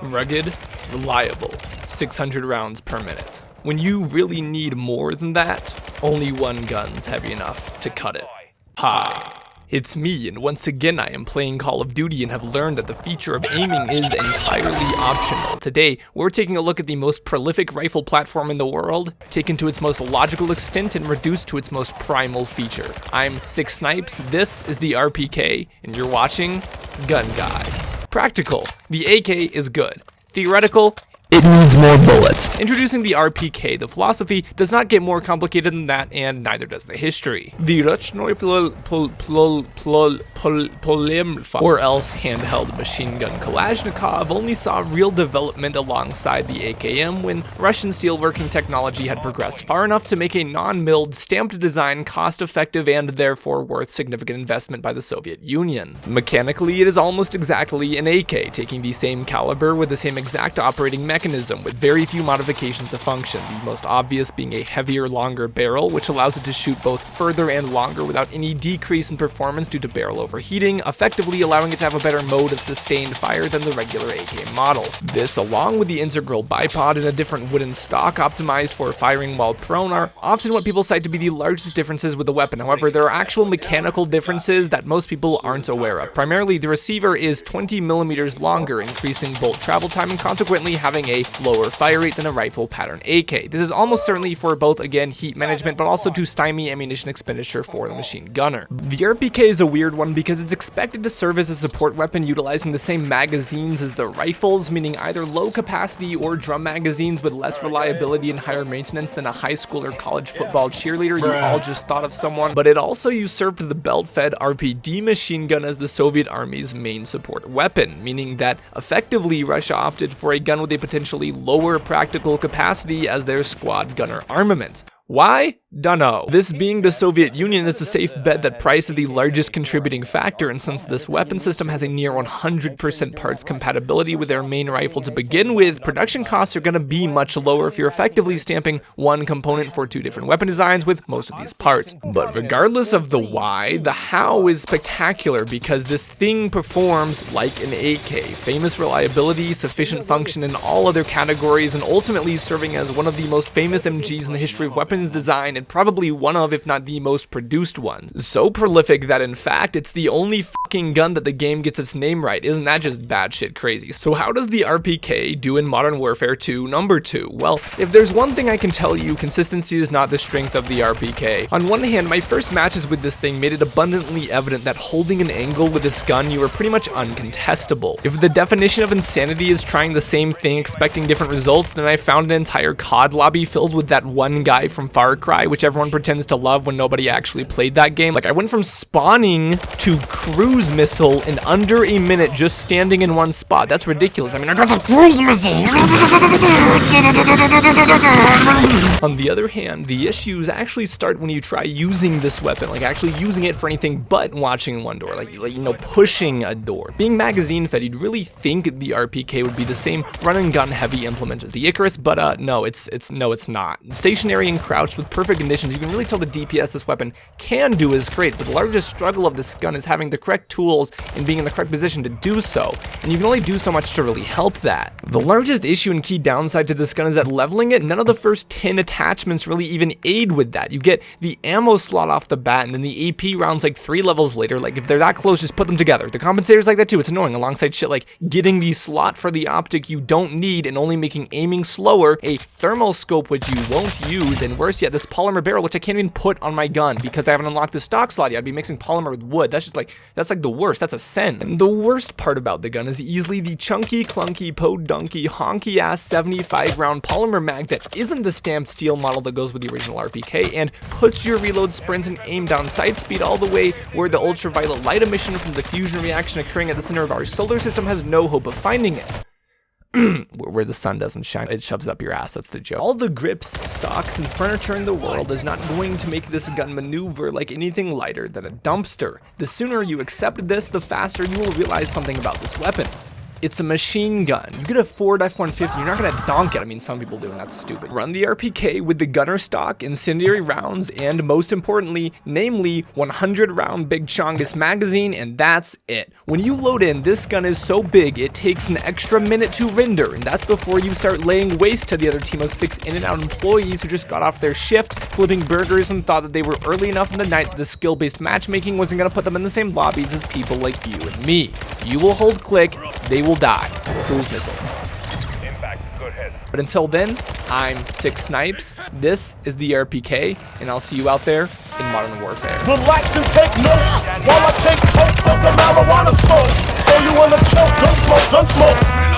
Rugged, reliable, 600 rounds per minute. When you really need more than that, only one gun's heavy enough to cut it. Hi. It's me, and once again I am playing Call of Duty and have learned that the feature of aiming is entirely optional. Today, we're taking a look at the most prolific rifle platform in the world, taken to its most logical extent and reduced to its most primal feature. I'm Six Snipes, this is the RPK, and you're watching Gun Guide. Practical, the AK is good. Theoretical, it needs more bullets. Introducing the RPK, the philosophy does not get more complicated than that, and neither does the history. The Rachnoi or else handheld machine gun Kalashnikov only saw real development alongside the AKM when Russian steelworking technology had progressed far enough to make a non-milled, stamped design cost-effective and therefore worth significant investment by the Soviet Union. Mechanically, it is almost exactly an AK, taking the same caliber with the same exact operating mechanism with very few modifications of function, the most obvious being a heavier, longer barrel, which allows it to shoot both further and longer without any decrease in performance due to barrel overheating, effectively allowing it to have a better mode of sustained fire than the regular AK model. This, along with the integral bipod and a different wooden stock optimized for firing while prone, are often what people cite to be the largest differences with the weapon. However, there are actual mechanical differences that most people aren't aware of. Primarily, the receiver is 20 millimeters longer, increasing bolt travel time and consequently having a lower fire rate than a rifle pattern AK. This is almost certainly for both, again, heat management, but also to stymie ammunition expenditure for the machine gunner. The RPK is a weird one because it's expected to serve as a support weapon utilizing the same magazines as the rifles, meaning either low capacity or drum magazines with less reliability and higher maintenance than a high school or college football cheerleader. You all just thought of someone. But it also usurped the belt-fed RPD machine gun as the Soviet Army's main support weapon, meaning that effectively Russia opted for a gun with a potentially lower practical capacity as their squad gunner armament. Why? Dunno. This being the Soviet Union, it's a safe bet that price is the largest contributing factor, and since this weapon system has a near 100% parts compatibility with their main rifle to begin with, production costs are going to be much lower if you're effectively stamping one component for two different weapon designs with most of these parts. But regardless of the why, the how is spectacular because this thing performs like an AK. Famous reliability, sufficient function in all other categories, and ultimately serving as one of the most famous MGs in the history of weapons design, and probably one of, if not the most produced ones. So prolific that in fact it's the only fucking gun that the game gets its name right. Isn't that just batshit crazy? So how does the RPK do in Modern Warfare 2 number 2? Well, if there's one thing I can tell you, consistency is not the strength of the RPK. On one hand, my first matches with this thing made it abundantly evident that holding an angle with this gun, you were pretty much uncontestable. If the definition of insanity is trying the same thing expecting different results, then I found an entire COD lobby filled with that one guy from Far Cry, which everyone pretends to love when nobody actually played that game. Like, I went from spawning to cruise missile in under a minute just standing in one spot. That's ridiculous. I mean, I got the cruise missile! On the other hand, the issues actually start when you try using this weapon, like actually using it for anything but watching one door, like you know, pushing a door. Being magazine fed, you'd really think the RPK would be the same run and gun heavy implement as the Icarus, but no, it's not. Stationary and crouched with perfect conditions, you can really tell the DPS this weapon can do is great, but the largest struggle of this gun is having the correct tools and being in the correct position to do so, and you can only do so much to really help that. The largest issue and key downside to this gun is that leveling it, none of the first 10 attachments really even aid with that. You get the ammo slot off the bat, and then the AP rounds like 3 levels later. Like, if they're that close, just put them together. The compensators like that too, it's annoying, alongside shit like getting the slot for the optic you don't need and only making aiming slower, a thermal scope which you won't use, and worse yet, this polymer barrel which I can't even put on my gun because I haven't unlocked the stock slot yet. I'd be mixing polymer with wood. That's like the worst. That's a sin. And the worst part about the gun is easily the chunky, clunky, podunky, honky ass 75 round polymer mag that isn't the stamped steel model that goes with the original RPK and puts your reload sprint and aim down sight speed all the way where the ultraviolet light emission from the fusion reaction occurring at the center of our solar system has no hope of finding it. Where the sun doesn't shine, it shoves up your ass. That's the joke. All the grips, stocks, and furniture in the world is not going to make this gun maneuver like anything lighter than a dumpster. The sooner you accept this, the faster you will realize something about this weapon. It's a machine gun. You get a Ford F-150, you're not gonna donk it. I mean, some people do, and that's stupid. Run the RPK with the gunner stock, incendiary rounds, and most importantly, namely 100 round big chongus magazine, and that's it. When you load in, this gun is so big, it takes an extra minute to render, and that's before you start laying waste to the other team of 6 in-and-out employees who just got off their shift, flipping burgers and thought that they were early enough in the night that the skill-based matchmaking wasn't gonna put them in the same lobbies as people like you and me. You will hold click, they will die. Cruise missile. But until then, I'm 6 Snipes, this is the RPK, and I'll see you out there in Modern Warfare. Relax and take notes while I take totes of the marijuana smoke. Throw you in the choke, gun smoke, gun smoke.